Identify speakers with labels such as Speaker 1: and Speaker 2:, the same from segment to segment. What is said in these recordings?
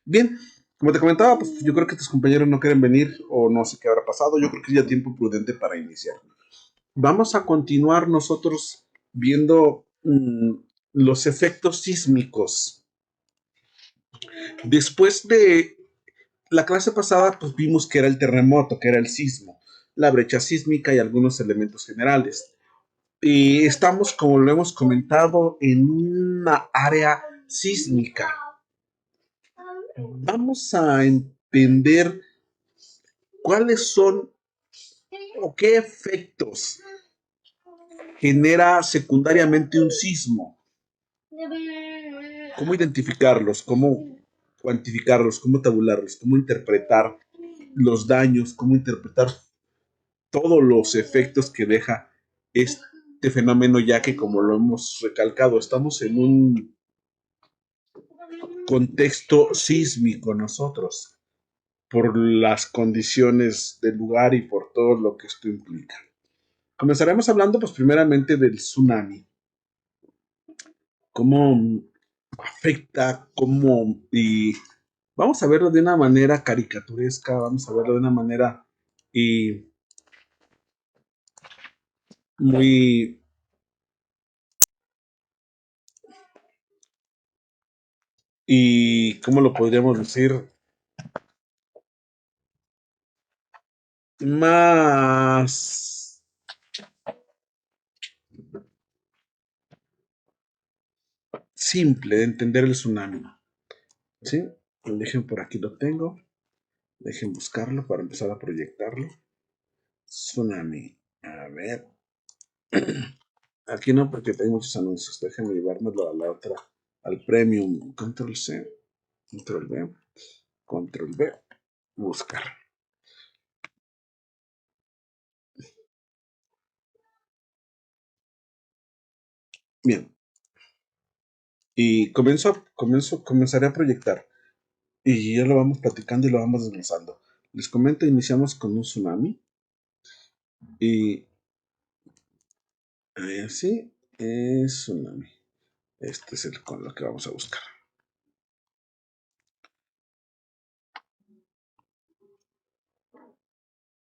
Speaker 1: Bien, como te comentaba, pues yo creo que tus compañeros no quieren venir o no sé qué habrá pasado. Yo creo que es ya tiempo prudente para iniciar. Vamos a continuar nosotros viendo los efectos sísmicos. Después de la clase pasada, pues vimos que era el terremoto, que era el sismo, la brecha sísmica y algunos elementos generales. Y estamos, como lo hemos comentado, en una área sísmica. Vamos a entender cuáles son o qué efectos genera secundariamente un sismo, cómo identificarlos, cómo cuantificarlos, cómo tabularlos, cómo interpretar los daños, cómo interpretar todos los efectos que deja este fenómeno, ya que como lo hemos recalcado, estamos en un contexto sísmico nosotros, por las condiciones del lugar y por todo lo que esto implica. Comenzaremos hablando pues primeramente del tsunami, cómo afecta, cómo y vamos a verlo de una manera caricaturesca, vamos a verlo de una manera y muy y cómo lo podríamos decir más simple de entender el tsunami, ¿sí? Dejen por aquí lo tengo, dejen buscarlo para empezar a proyectarlo. Tsunami, a ver, aquí no porque tengo muchos anuncios, déjenme llevármelo a la otra, al premium, control C, control V, control V, buscar. Bien, y comenzaré a proyectar. Y ya lo vamos platicando y lo vamos desglosando. Les comento, iniciamos con un tsunami. Y así es tsunami. Este es el con lo que vamos a buscar.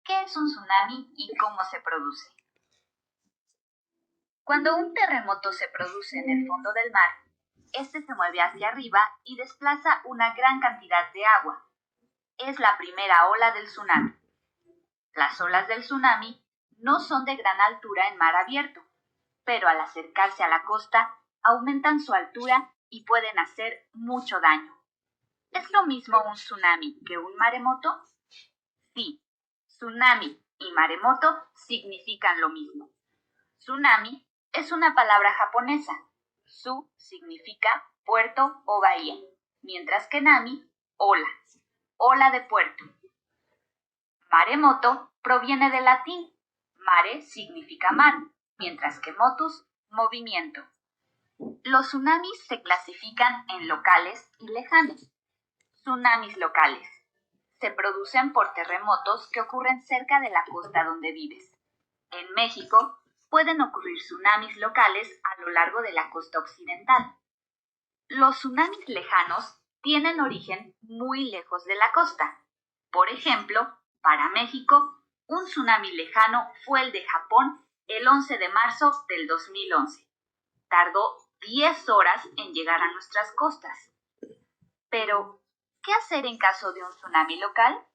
Speaker 2: ¿Qué es un tsunami y cómo se produce? Cuando un terremoto se produce en el fondo del mar, este se mueve hacia arriba y desplaza una gran cantidad de agua. Es la primera ola del tsunami. Las olas del tsunami no son de gran altura en mar abierto, pero al acercarse a la costa aumentan su altura y pueden hacer mucho daño. ¿Es lo mismo un tsunami que un maremoto? Sí, tsunami y maremoto significan lo mismo. Tsunami es una palabra japonesa. Su significa puerto o bahía, mientras que nami, ola, ola de puerto. Maremoto proviene del latín. Mare significa mar, mientras que motus, movimiento. Los tsunamis se clasifican en locales y lejanos. Tsunamis locales. Se producen por terremotos que ocurren cerca de la costa donde vives. En México, pueden ocurrir tsunamis locales a lo largo de la costa occidental. Los tsunamis lejanos tienen origen muy lejos de la costa. Por ejemplo, para México, un tsunami lejano fue el de Japón el 11 de marzo del 2011. Tardó 10 horas en llegar a nuestras costas. Pero, ¿qué hacer en caso de un tsunami local?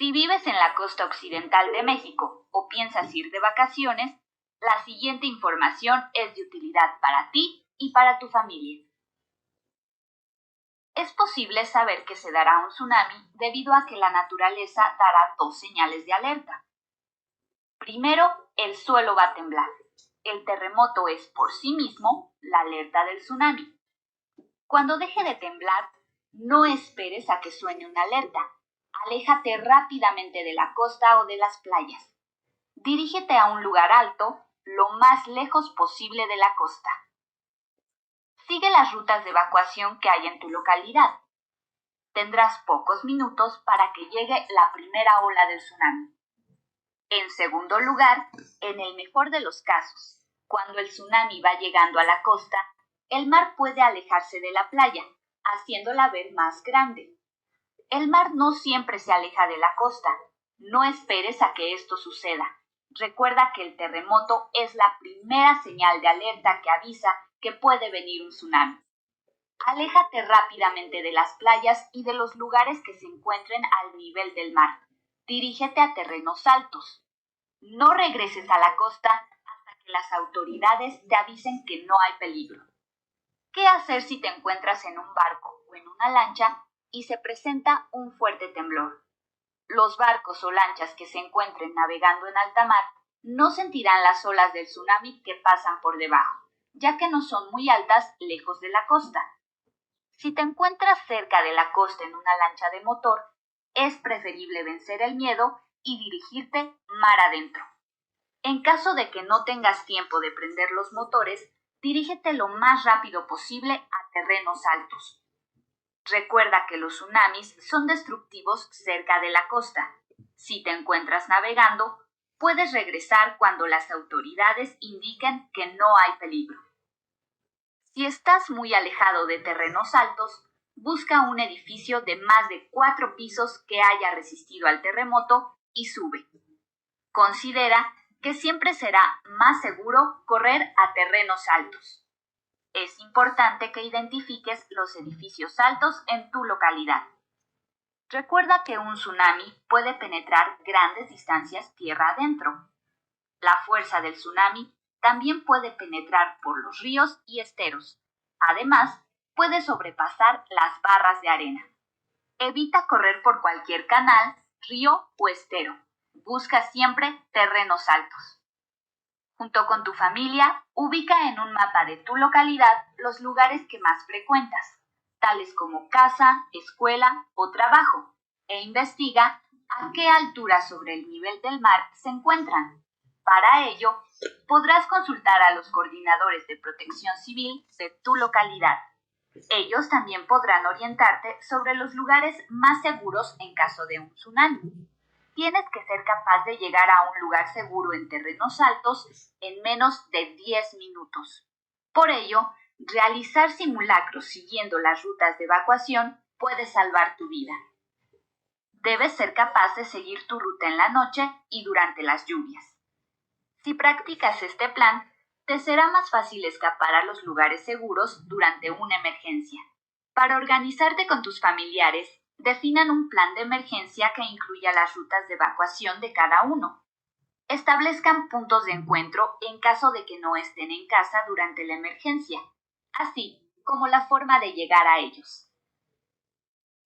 Speaker 2: Si vives en la costa occidental de México o piensas ir de vacaciones, la siguiente información es de utilidad para ti y para tu familia. Es posible saber que se dará un tsunami debido a que la naturaleza dará dos señales de alerta. Primero, el suelo va a temblar. El terremoto es por sí mismo la alerta del tsunami. Cuando deje de temblar, no esperes a que suene una alerta. Aléjate rápidamente de la costa o de las playas. Dirígete a un lugar alto, lo más lejos posible de la costa. Sigue las rutas de evacuación que hay en tu localidad. Tendrás pocos minutos para que llegue la primera ola del tsunami. En segundo lugar, en el mejor de los casos, cuando el tsunami va llegando a la costa, el mar puede alejarse de la playa, haciéndola ver más grande. El mar no siempre se aleja de la costa. No esperes a que esto suceda. Recuerda que el terremoto es la primera señal de alerta que avisa que puede venir un tsunami. Aléjate rápidamente de las playas y de los lugares que se encuentren al nivel del mar. Dirígete a terrenos altos. No regreses a la costa hasta que las autoridades te avisen que no hay peligro. ¿Qué hacer si te encuentras en un barco o en una lancha y se presenta un fuerte temblor? Los barcos o lanchas que se encuentren navegando en alta mar no sentirán las olas del tsunami que pasan por debajo, ya que no son muy altas lejos de la costa. Si te encuentras cerca de la costa en una lancha de motor, es preferible vencer el miedo y dirigirte mar adentro. En caso de que no tengas tiempo de prender los motores, dirígete lo más rápido posible a terrenos altos. Recuerda que los tsunamis son destructivos cerca de la costa. Si te encuentras navegando, puedes regresar cuando las autoridades indiquen que no hay peligro. Si estás muy alejado de terrenos altos, busca un edificio de más de 4 pisos que haya resistido al terremoto y sube. Considera que siempre será más seguro correr a terrenos altos. Es importante que identifiques los edificios altos en tu localidad. Recuerda que un tsunami puede penetrar grandes distancias tierra adentro. La fuerza del tsunami también puede penetrar por los ríos y esteros. Además, puede sobrepasar las barras de arena. Evita correr por cualquier canal, río o estero. Busca siempre terrenos altos. Junto con tu familia, ubica en un mapa de tu localidad los lugares que más frecuentas, tales como casa, escuela o trabajo, e investiga a qué altura sobre el nivel del mar se encuentran. Para ello, podrás consultar a los coordinadores de protección civil de tu localidad. Ellos también podrán orientarte sobre los lugares más seguros en caso de un tsunami. Tienes que ser capaz de llegar a un lugar seguro en terrenos altos en menos de 10 minutos. Por ello, realizar simulacros siguiendo las rutas de evacuación puede salvar tu vida. Debes ser capaz de seguir tu ruta en la noche y durante las lluvias. Si practicas este plan, te será más fácil escapar a los lugares seguros durante una emergencia. Para organizarte con tus familiares, definan un plan de emergencia que incluya las rutas de evacuación de cada uno. Establezcan puntos de encuentro en caso de que no estén en casa durante la emergencia, así como la forma de llegar a ellos.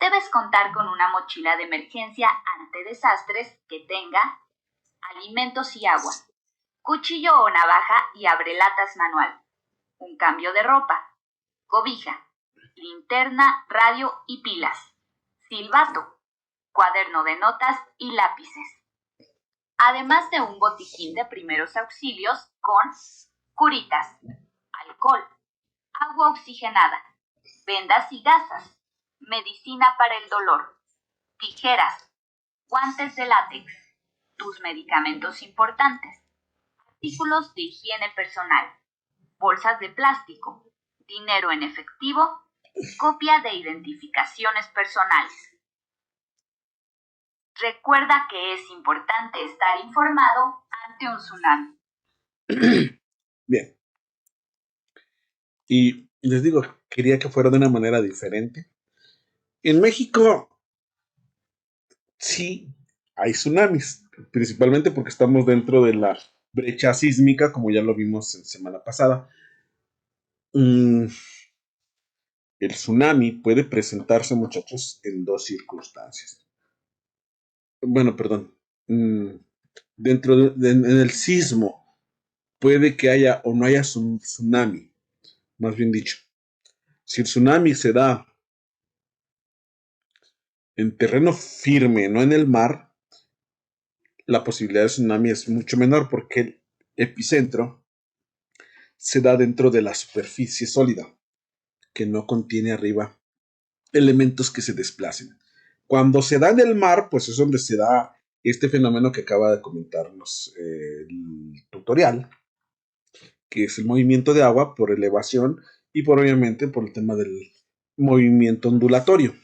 Speaker 2: Debes contar con una mochila de emergencia ante desastres que tenga alimentos y agua, cuchillo o navaja y abrelatas manual, un cambio de ropa, cobija, linterna, radio y pilas, silbato, cuaderno de notas y lápices. Además de un botiquín de primeros auxilios con curitas, alcohol, agua oxigenada, vendas y gasas, medicina para el dolor, tijeras, guantes de látex, tus medicamentos importantes, artículos de higiene personal, bolsas de plástico, dinero en efectivo, copia de identificaciones personales. Recuerda que es importante estar informado ante un tsunami.
Speaker 1: Bien. Y les digo, quería que fuera de una manera diferente. En México sí hay tsunamis, principalmente porque estamos dentro de la brecha sísmica, como ya lo vimos en semana pasada. Mm, el tsunami puede presentarse, muchachos, en dos circunstancias. Bueno, perdón. Mm, en el sismo puede que haya o no haya un tsunami, más bien dicho. Si el tsunami se da en terreno firme, no en el mar, la posibilidad de tsunami es mucho menor porque el epicentro se da dentro de la superficie sólida, que no contiene arriba elementos que se desplacen. Cuando se da en el mar, pues es donde se da este fenómeno que acaba de comentarnos el tutorial, que es el movimiento de agua por elevación y por obviamente por el tema movimiento ondulatorio.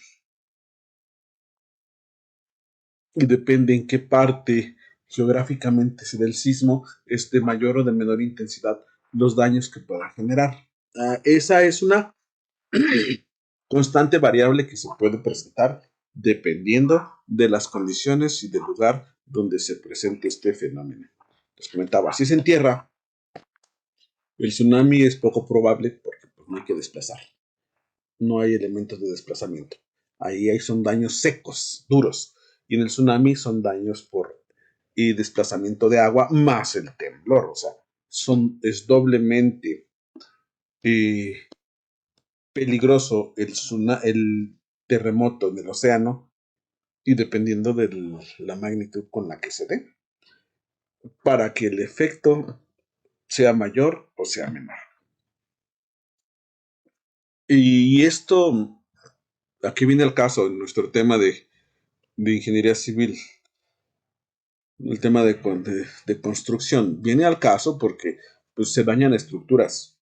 Speaker 1: Y depende en qué parte geográficamente se da el sismo, es de mayor o de menor intensidad los daños que pueda generar. Esa es una constante variable que se puede presentar dependiendo de las condiciones y del lugar donde se presente este fenómeno. Les comentaba, si es en tierra, el tsunami es poco probable porque pues, no hay que desplazar. No hay elementos de desplazamiento. Ahí son daños secos, duros. Y en el tsunami son daños por desplazamiento de agua más el temblor. O sea, es doblemente eh, peligroso el terremoto en el océano y dependiendo de la magnitud con la que se dé, para que el efecto sea mayor o sea menor. Y esto, aquí viene el caso en nuestro tema de ingeniería civil, el tema de construcción. Viene al caso porque pues, se dañan estructuras,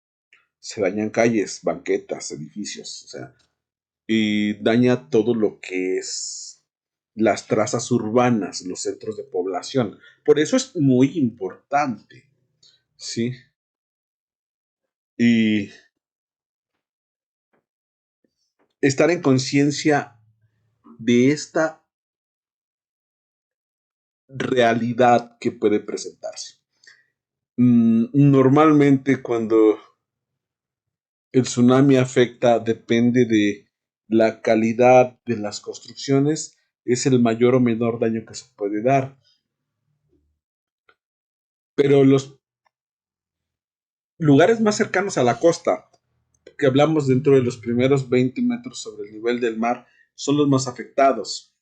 Speaker 1: se dañan calles, banquetas, edificios, o sea, y daña todo lo que es las trazas urbanas, los centros de población. Por eso es muy importante, ¿sí? Y estar en conciencia de esta realidad que puede presentarse. Normalmente cuando el tsunami afecta, depende de la calidad de las construcciones, es el mayor o menor daño que se puede dar. Pero los lugares más cercanos a la costa, que hablamos dentro de los primeros 20 metros sobre el nivel del mar, son los más afectados,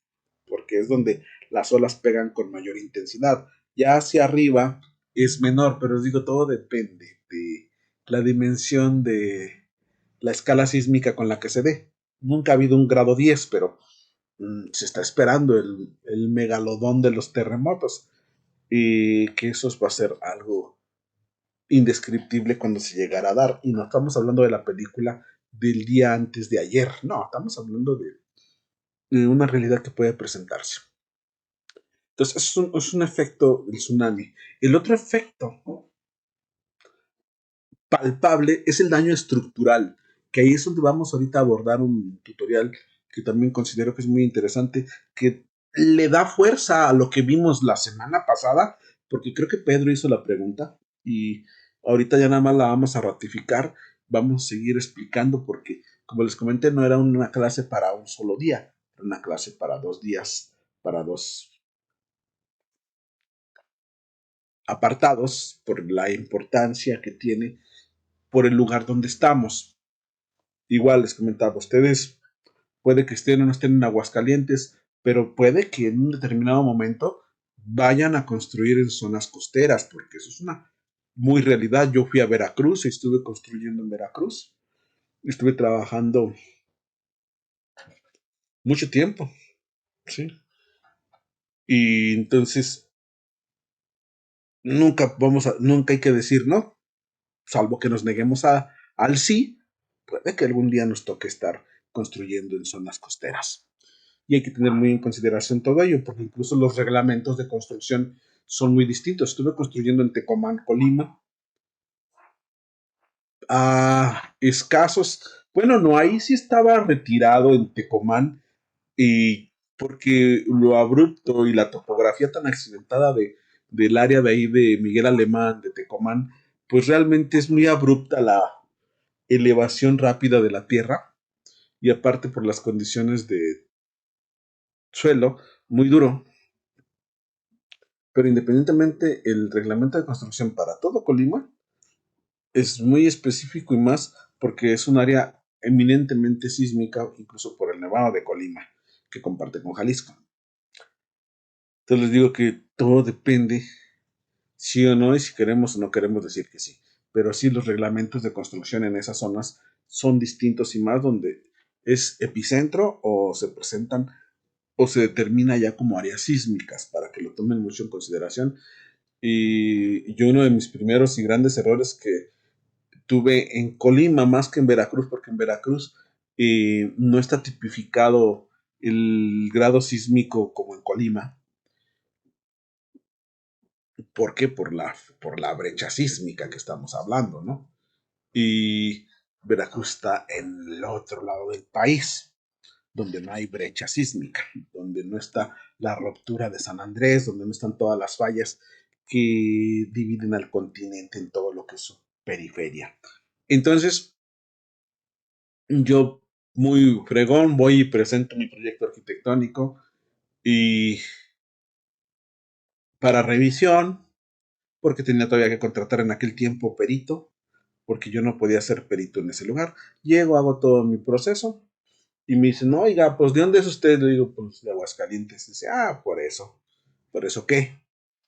Speaker 1: porque es donde las olas pegan con mayor intensidad. Ya hacia arriba es menor, pero os digo, todo depende de la dimensión de la escala sísmica con la que se dé. Nunca ha habido un grado 10, pero se está esperando el megalodón de los terremotos y que eso va a ser algo indescriptible cuando se llegara a dar. Y no estamos hablando de la película del día antes de ayer, no, estamos hablando de una realidad que puede presentarse. Entonces, es un efecto del tsunami. El otro efecto palpable es el daño estructural, que ahí es donde vamos ahorita a abordar un tutorial que también considero que es muy interesante, que le da fuerza a lo que vimos la semana pasada, porque creo que Pedro hizo la pregunta y ahorita ya nada más la vamos a ratificar, vamos a seguir explicando porque, como les comenté, no era una clase para un solo día, era una clase para 2 días, para dos apartados, por la importancia que tiene por el lugar donde estamos. Igual les comentaba, ustedes puede que estén o no estén en Aguascalientes, pero puede que en un determinado momento vayan a construir en zonas costeras, porque eso es una muy realidad. Yo fui a Veracruz y estuve construyendo en Veracruz. Estuve trabajando mucho tiempo, ¿sí? Y entonces nunca hay que decir no, salvo que nos neguemos al sí, puede que algún día nos toque estar construyendo en zonas costeras. Y hay que tener muy en consideración todo ello, porque incluso los reglamentos de construcción son muy distintos. Estuve construyendo en Tecomán, Colima, a escasos, bueno, no, ahí sí estaba retirado en Tecomán, y porque lo abrupto y la topografía tan accidentada del área de ahí de Miguel Alemán, de Tecomán, pues realmente es muy abrupta la elevación rápida de la tierra, y aparte por las condiciones de suelo, muy duro. Pero independientemente, el reglamento de construcción para todo Colima es muy específico y más porque es un área eminentemente sísmica, incluso por el Nevado de Colima, que comparte con Jalisco. Entonces les digo que todo depende, sí o no, y si queremos o no queremos decir que sí. Pero sí, los reglamentos de construcción en esas zonas son distintos y más donde es epicentro o se presentan o se determina ya como áreas sísmicas para que lo tomen mucho en consideración. Y yo uno de mis primeros y grandes errores que tuve en Colima más que en Veracruz, porque en Veracruz No está tipificado el grado sísmico como en Colima. ¿Por qué? Por la brecha sísmica que estamos hablando, ¿no? Y Veracruz está en el otro lado del país, donde no hay brecha sísmica, donde no está la ruptura de San Andrés, donde no están todas las fallas que dividen al continente en todo lo que es su periferia. Entonces, yo muy fregón voy y presento mi proyecto arquitectónico y para revisión, porque tenía todavía que contratar en aquel tiempo perito, porque yo no podía ser perito en ese lugar. Llego, hago todo mi proceso y me dicen, no, oiga, pues ¿de dónde es usted? Le digo, pues de Aguascalientes. Dice, ah, por eso. ¿Por eso qué?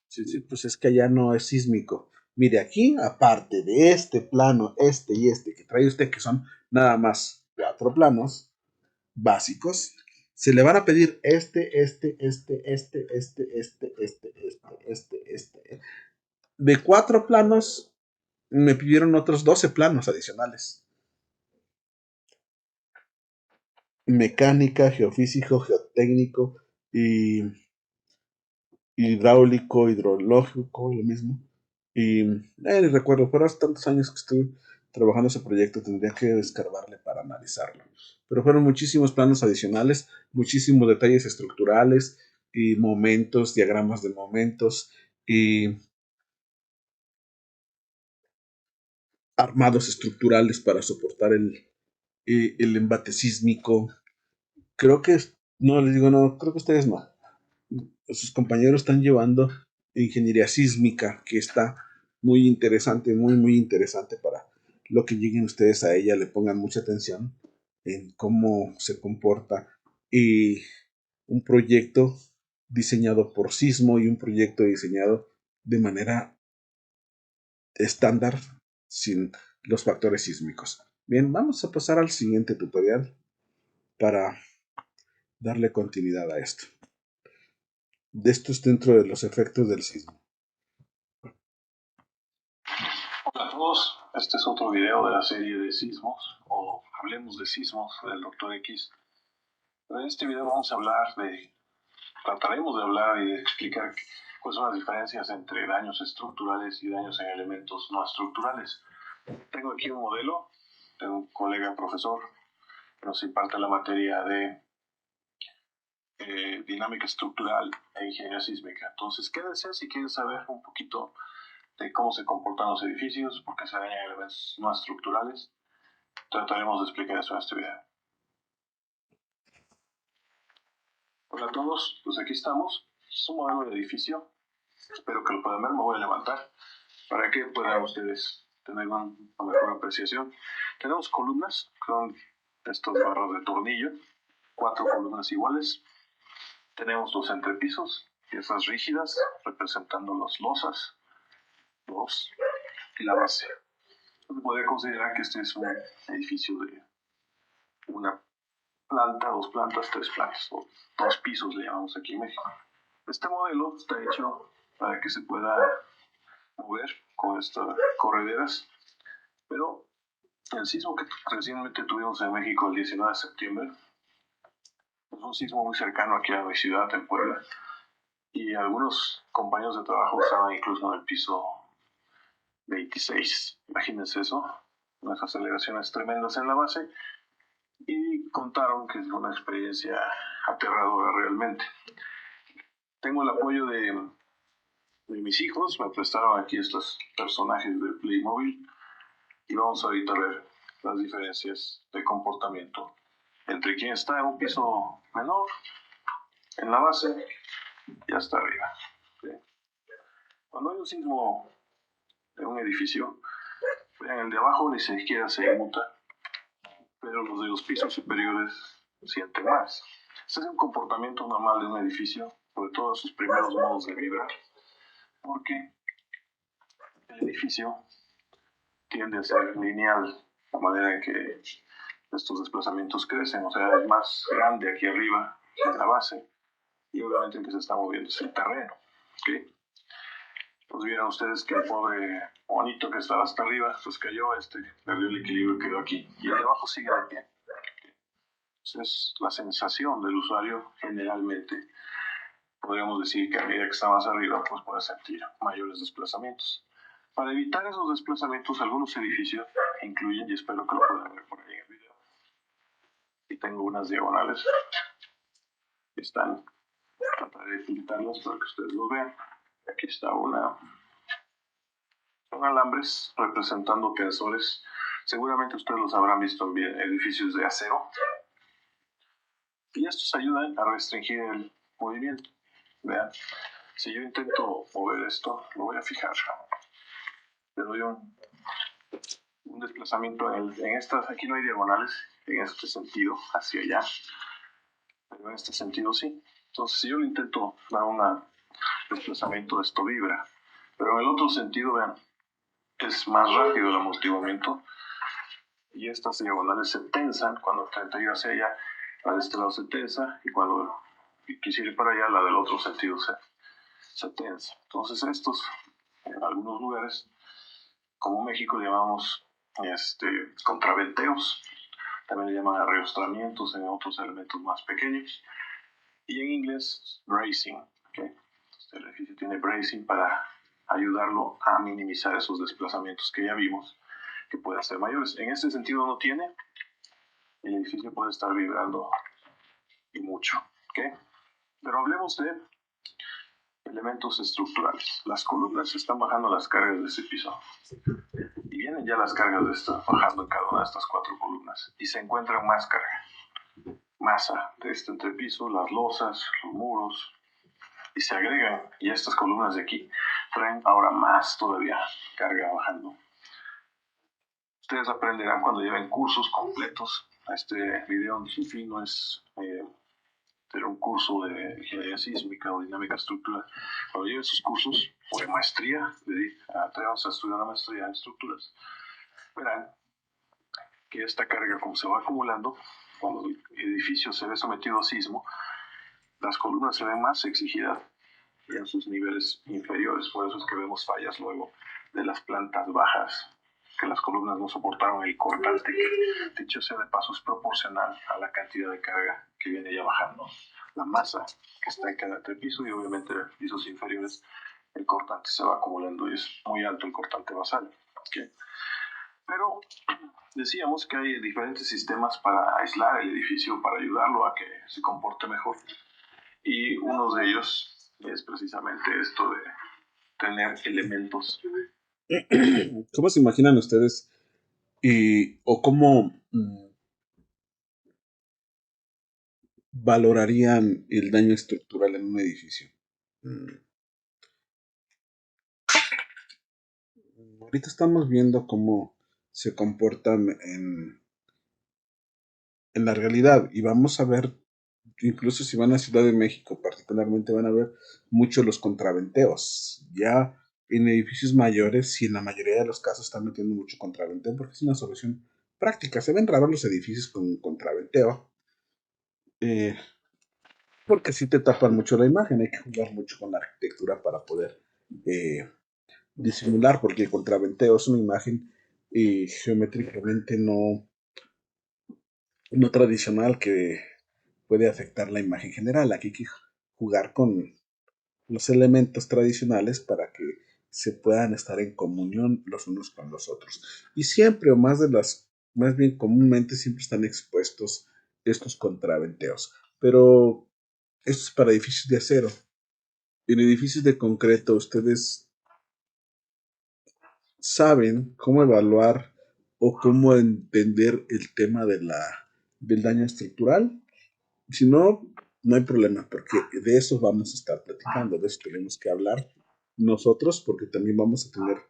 Speaker 1: Sí, sí, pues es que allá no es sísmico. Mire, aquí, aparte de este plano, este y este que trae usted, que son nada más 4 planos básicos, se le van a pedir este. De 4 planos, me pidieron otros 12 planos adicionales. Mecánica, geofísico, geotécnico y hidráulico, hidrológico, lo mismo. Y recuerdo, pero hace tantos años que estoy trabajando ese proyecto, tendría que descargarle para analizarlo. Pero fueron muchísimos planos adicionales, muchísimos detalles estructurales y momentos, diagramas de momentos y armados estructurales para soportar el embate sísmico. Creo que, no, les digo, no, creo que ustedes no. Sus compañeros están llevando ingeniería sísmica, que está muy interesante, muy, muy interesante para lo que lleguen ustedes a ella, le pongan mucha atención en cómo se comporta y un proyecto diseñado por Sismo y un proyecto diseñado de manera estándar sin los factores sísmicos. Bien, vamos a pasar al siguiente tutorial para darle continuidad a esto. De esto es dentro de los efectos del sismo.
Speaker 3: Hola a todos, este es otro video de la serie de sismos, o hablemos de sismos del Dr. X. En este video trataremos de hablar y de explicar cuáles son las diferencias entre daños estructurales y daños en elementos no estructurales. Tengo aquí un modelo de un colega profesor que nos imparte la materia de dinámica estructural e ingeniería sísmica. Entonces quédense si quieren saber un poquito de cómo se comportan los edificios, por qué se dañan elementos no estructurales. Trataremos de explicar eso en este video. Hola a todos, pues aquí estamos. Es un modelo de edificio. Espero que lo puedan ver. Me voy a levantar para que puedan ustedes tener una mejor apreciación. Tenemos columnas, son estos barras de tornillo, 4 columnas iguales. Tenemos 2 entrepisos, piezas rígidas representando las losas, 2 y la base. Se podría considerar que este es un edificio de una planta, 2 plantas, 3 plantas, o 2 pisos le llamamos aquí en México. Este modelo está hecho para que se pueda mover con estas correderas, pero el sismo que recientemente tuvimos en México el 19 de septiembre es un sismo muy cercano aquí a mi ciudad, en Puebla, y algunos compañeros de trabajo estaban incluso en el piso 26. Imagínense eso, unas aceleraciones tremendas en la base, y contaron que es una experiencia aterradora realmente. Tengo el apoyo de mis hijos, me prestaron aquí estos personajes de Playmobil y vamos ahorita a ver las diferencias de comportamiento entre quien está en un piso menor, en la base, y hasta arriba. ¿Sí? Cuando hay un sismo en un edificio, vean, el de abajo ni siquiera se inmuta, pero los de los pisos superiores sienten más. Este es un comportamiento normal de un edificio, sobre todo sus primeros modos de vibrar, porque el edificio tiende a ser lineal, la manera en que estos desplazamientos crecen, o sea, es más grande aquí arriba, en la base, y obviamente en que se está moviendo es el terreno. ¿Okay? Pues vieron ustedes que el pobre monito que estaba hasta arriba, pues cayó, perdió el equilibrio y quedó aquí, y el de abajo sigue de pie. Es la sensación del usuario generalmente. Podríamos decir que a medida que está más arriba, pues puede sentir mayores desplazamientos. Para evitar esos desplazamientos, algunos edificios incluyen, y espero que lo puedan ver por ahí en el video, y tengo unas diagonales que están, trataré de pintarlas para que ustedes lo vean. Aquí está son alambres representando tensores. Seguramente ustedes los habrán visto en edificios de acero. Y estos ayudan a restringir el movimiento. Vean, si yo intento mover esto, lo voy a fijar. Le doy un desplazamiento en estas, aquí no hay diagonales, en este sentido, hacia allá. Pero en este sentido sí. Entonces, si yo le intento dar un desplazamiento, esto vibra. Pero en el otro sentido, vean, es más rápido el amortiguamiento. Y estas diagonales se tensan cuando intento ir hacia allá. La de este lado se tensa y cuando quisiera ir para allá, la del otro sentido se tensa. Entonces estos, en algunos lugares, como México, llamamos contraventeos. También le llaman arriostramientos en otros elementos más pequeños. Y en inglés, bracing. ¿Okay? El edificio tiene bracing para ayudarlo a minimizar esos desplazamientos que ya vimos que pueden ser mayores. En este sentido no tiene. El edificio puede estar vibrando y mucho. ¿Okay? Pero hablemos de elementos estructurales. Las columnas están bajando las cargas de ese piso. Y vienen ya las cargas de estas bajando en cada una de estas 4 columnas. Y se encuentran más carga. Masa de este entrepiso, las losas, los muros. Y se agregan. Y estas columnas de aquí traen ahora más todavía carga bajando. Ustedes aprenderán cuando lleven cursos completos. Este video en su fin no es tener un curso de ingeniería sísmica o dinámica estructural. Cuando lleven sus cursos o de maestría, vamos a estudiar una maestría en estructuras, verán que esta carga, como se va acumulando, cuando el edificio se ve sometido a sismo, las columnas se ven más exigidas en sus niveles inferiores. Por eso es que vemos fallas luego de las plantas bajas, que las columnas no soportaron el cortante, que dicho sea de paso es proporcional a la cantidad de carga que viene ya bajando. La masa que está en cada entrepiso y obviamente en pisos inferiores el cortante se va acumulando y es muy alto el cortante basal. ¿Okay? Pero decíamos que hay diferentes sistemas para aislar el edificio, para ayudarlo a que se comporte mejor. Y uno de ellos es precisamente esto de tener elementos.
Speaker 1: ¿Cómo se imaginan ustedes o cómo valorarían el daño estructural en un edificio? Ahorita estamos viendo cómo se comportan en la realidad y vamos a ver, incluso si van a Ciudad de México particularmente, van a ver mucho los contraventeos. Ya en edificios mayores y en la mayoría de los casos están metiendo mucho contraventeo porque es una solución práctica. Se ven raros los edificios con contraventeo. Porque sí te tapan mucho la imagen, hay que jugar mucho con la arquitectura para poder disimular, porque el contraventeo es una imagen geométricamente no tradicional que puede afectar la imagen general. Aquí hay que jugar con los elementos tradicionales para que se puedan estar en comunión los unos con los otros. Y siempre, o más bien comúnmente, siempre están expuestos estos contraventeos. Pero esto es para edificios de acero. En edificios de concreto, ustedes saben cómo evaluar o cómo entender el tema del daño estructural. Si no, no hay problema, porque de eso vamos a estar platicando, de eso tenemos que hablar nosotros, porque también vamos a tener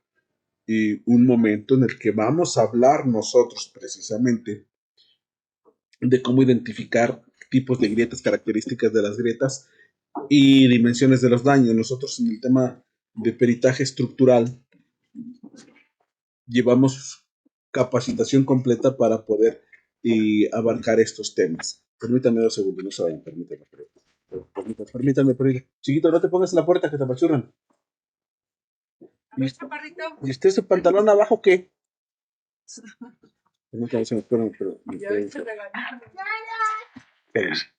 Speaker 1: un momento en el que vamos a hablar nosotros precisamente de cómo identificar tipos de grietas, características de las grietas y dimensiones de los daños. Nosotros en el tema de peritaje estructural llevamos capacitación completa para poder abarcar estos temas. Permítame 2 segundos, no se vayan, permítanme, chiquito, no te pongas en la puerta que te apachurran. ¿Y usted ese pantalón abajo qué? Permítame, espérame, pero... Espérenme.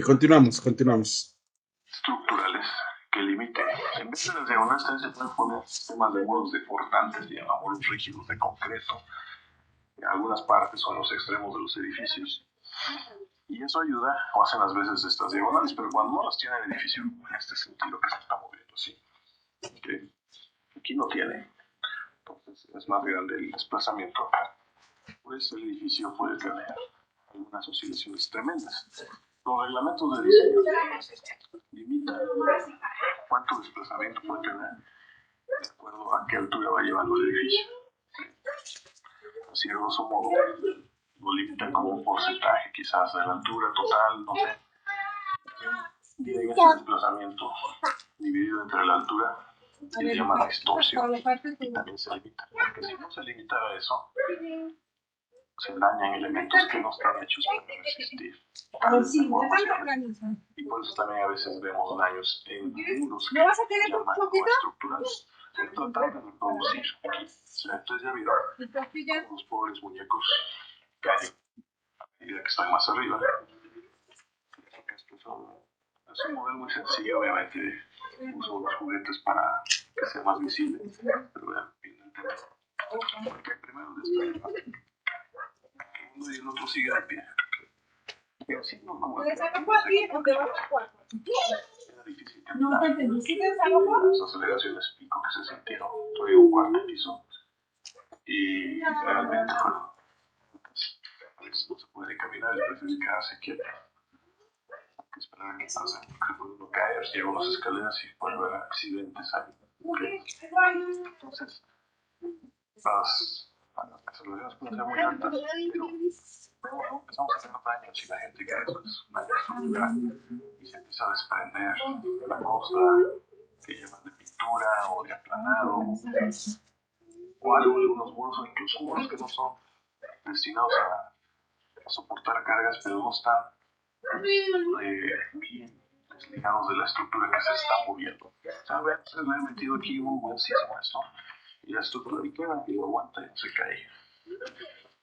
Speaker 1: Continuamos.
Speaker 3: Estructurales que limiten. En vez de las diagonales también se pueden poner sistemas de muros deportantes, digamos, muros rígidos de concreto, en algunas partes o en los extremos de los edificios. Y eso ayuda, o hacen las veces estas diagonales, pero cuando no las tiene el edificio, en este sentido que se está moviendo así, ¿okay? Aquí no tiene, entonces es más grande el desplazamiento, pues el edificio puede tener algunas oscilaciones tremendas. Los reglamentos de diseño limitan cuánto desplazamiento puede tener de acuerdo a qué altura va llevando el edificio. Así, de grosso modo, lo limitan como un porcentaje quizás de la altura total, no sé. Tienen ese desplazamiento dividido entre la altura y se llama distorsión. Y también se limita, porque si no se limitara eso, se dañan elementos que no están hechos para resistir deformaciones. Y por eso también a veces vemos daños en muros que llaman como estructurales. Se tratan de reproducir. Entonces ya vieron, los pobres muñecos caen a medida que están más arriba. Es un modelo muy sencillo, obviamente. Uso los juguetes para que sea más visible. Pero vean, porque primero está uno y el otro sigue de pie. Pero sí, no como era difícil caminar. Las aceleraciones pico que se sintieron. Tuve un cuarto piso. Y realmente pues, no se puede caminar, es preferible quedarse quieto. Que esperar a que pase, porque puede uno caer, lleva las escaleras y puede haber accidentes ahí. Okay. Entonces, las aceleraciones pueden ser muy altas, pero empezamos a hacer daños y la gente cae, eso es una estructura y se empieza a desprender la costa que llevan de pintura o de aplanado o algo, algunos muros o incluso muros que no son destinados a soportar cargas, pero no están bien desligados de la estructura que se está moviendo. ¿Saben? Se le he metido aquí un buen sismo a esto y la estructura ahí queda y lo aguanta y no se cae.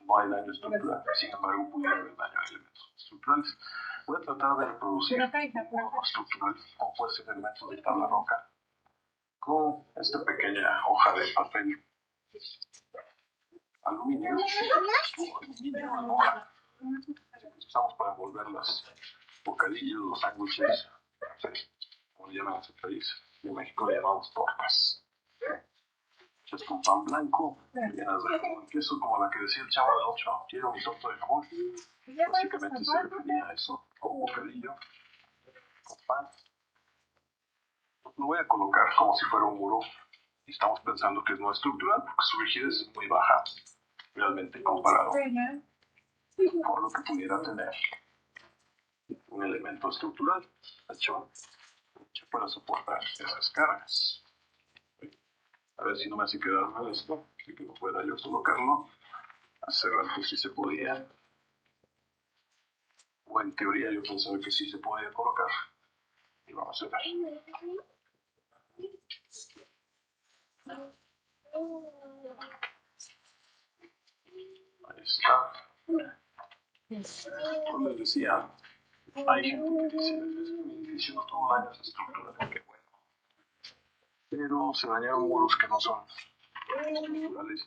Speaker 3: No hay daño estructural, sin embargo puede haber daño a elementos estructurales. Voy a tratar de reproducir un modo estructural como puede ser elementos de tabla roca con esta pequeña hoja de papel aluminio o hoja. Usamos para envolver las bocadillos, los sándwiches, como le llaman a su país. En México le llamamos tortas. Hechas con pan blanco, llenas de jamón y queso, como la que decía el Chavo del 8, quiero mi torta de jamón. Básicamente se refería a eso, con bocadillo, con pan. Lo voy a colocar como si fuera un muro. Y estamos pensando que es no estructural porque su rigidez es muy baja, realmente comparado con lo que pudiera tener un elemento estructural hecho para soportar esas cargas. A ver si no me hace quedar mal esto, así que no pueda yo colocarlo. Hace rato sí se podía, o en teoría yo pensaba que sí se podía colocar. Y vamos a ver. Como les decía, hay gente que dice, el edificio no tuvo daños estructurales, qué bueno. Pero se dañaron muros que no son estructurales.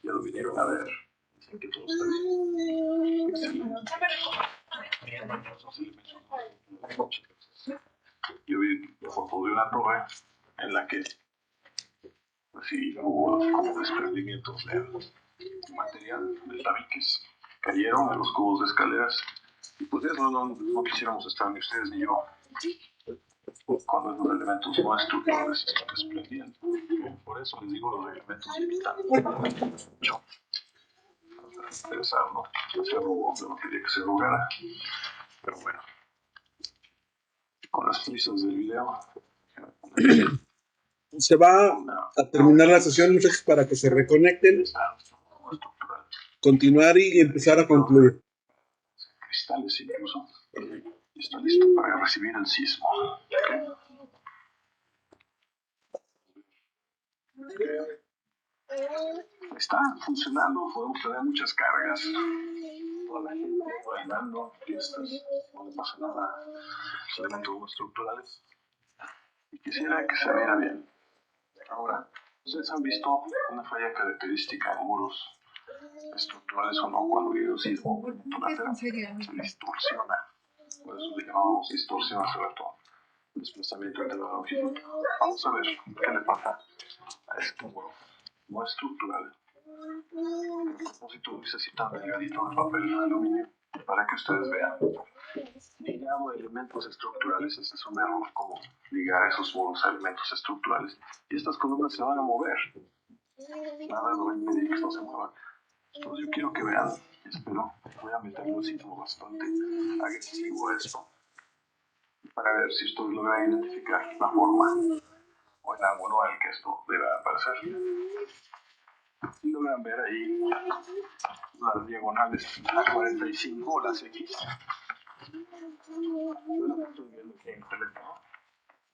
Speaker 3: Ya lo vinieron a ver. Dicen que todo está bien. Excelente. Esos elementos no. Yo vi fotos de una torre en la que pues sí, hubo como desprendimientos de material, de tabiques, cayeron en los cubos de escaleras. Y pues eso no quisiéramos estar ni ustedes ni yo cuando los elementos no estructurales se están desprendiendo. Por eso les digo los elementos limitantes. Mucho. Interesarnos, hacerlo donde no quería que se lograra. Pero bueno, con las prisas del video,
Speaker 1: Se va a terminar la sesión, muchachos, para que se reconecten, continuar y empezar a concluir.
Speaker 3: Cristales incluso. Y está listo para recibir el sismo. Está funcionando, podemos tener muchas cargas. Toda la gente bailando, fiestas, no le pasa nada. Los elementos estructurales. Y quisiera que se viera bien. Ahora, ¿ustedes han visto una falla característica en muros estructurales o no cuando viene un sismo? Se distorsiona. Por eso le llamamos distorsión hace rato. Desplazamiento entre la longitud. Vamos a ver qué le pasa a este muro no estructural. A propósito, necesita delgadito de papel aluminio para que ustedes vean. Ligado a elementos estructurales, ese es un error, como ligar esos muros a elementos estructurales. Y estas columnas se van a mover. Nada no va a impedir que esto se mueva. Entonces yo quiero que vean, espero, voy a meterle un sitio bastante agresivo a esto, para ver si ustedes logran identificar la forma o el ángulo al que esto debe aparecer. Si logran ver ahí las diagonales a 45 o las X. Yo lo que estoy viendo aquí en el teléfono.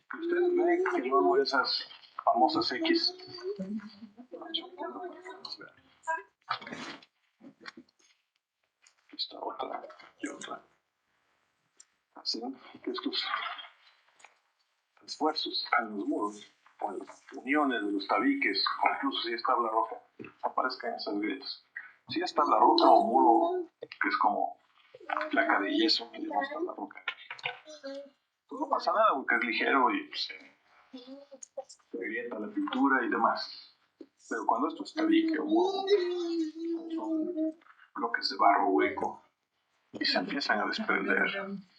Speaker 3: Que ustedes ven que luego esas famosas X. Esta otra y otra. Así que estos esfuerzos en los muros, o en las uniones de los tabiques, o incluso si es tabla roja, aparezcan esas grietas. Si es tabla roja o muro, que es como placa de yeso, que llamamos tabla roja, pues no pasa nada porque es ligero y pues, se agrieta la pintura y demás. Pero cuando esto es tabique o muro, son bloques de barro hueco y se empiezan a desprender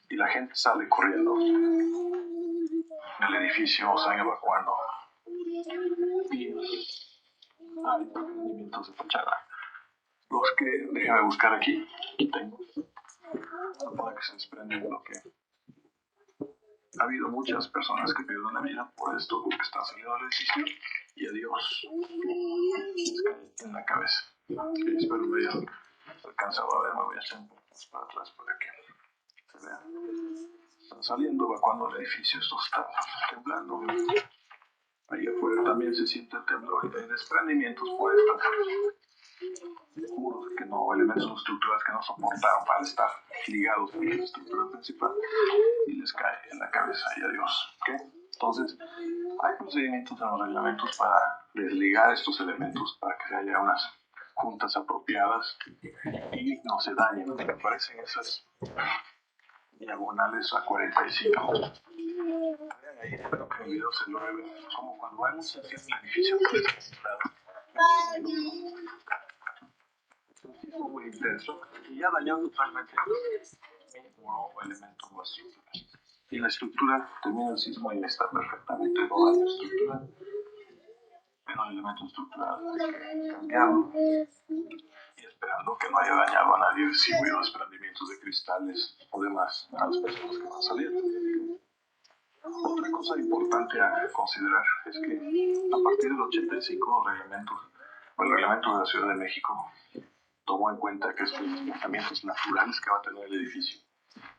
Speaker 3: y la gente sale corriendo del edificio o están evacuando. Y hay desprendimientos de fachada. Los que, déjame buscar aquí tengo, para que se desprenden de lo que ha habido muchas personas que pierden la vida por esto, porque están saliendo del edificio y adiós, en la cabeza. Y espero me hayan alcanzado a ver, me voy a hacer un poco más para atrás para que se vea. Están saliendo, evacuando el edificio, esto está temblando. Ahí afuera también se siente el temblor y hay desprendimientos por estas muros que no, elementos estructurales que no soportaron para estar ligados a la estructura principal y les cae en la cabeza y adiós. ¿Okay? Entonces, hay procedimientos en los reglamentos para desligar estos elementos para que haya unas juntas apropiadas y no se dañen. Me parecen esas diagonales a 45. Vean ahí, espero que el video se lo ve. Como cuando hay un sentido en el edificio que es un sismo muy intenso y ya dañado totalmente el muro o elemento o estructura. Y la estructura termina el sismo y está perfectamente no daño estructural. Pero el elemento estructural hay que cambiarlo y esperando que no haya dañado a nadie si hubiera desprendimientos de cristales o demás a las personas que van a salir. Otra cosa importante a considerar es que a partir del 85 el reglamento de la Ciudad de México tomó en cuenta que estos desplazamientos naturales que va a tener el edificio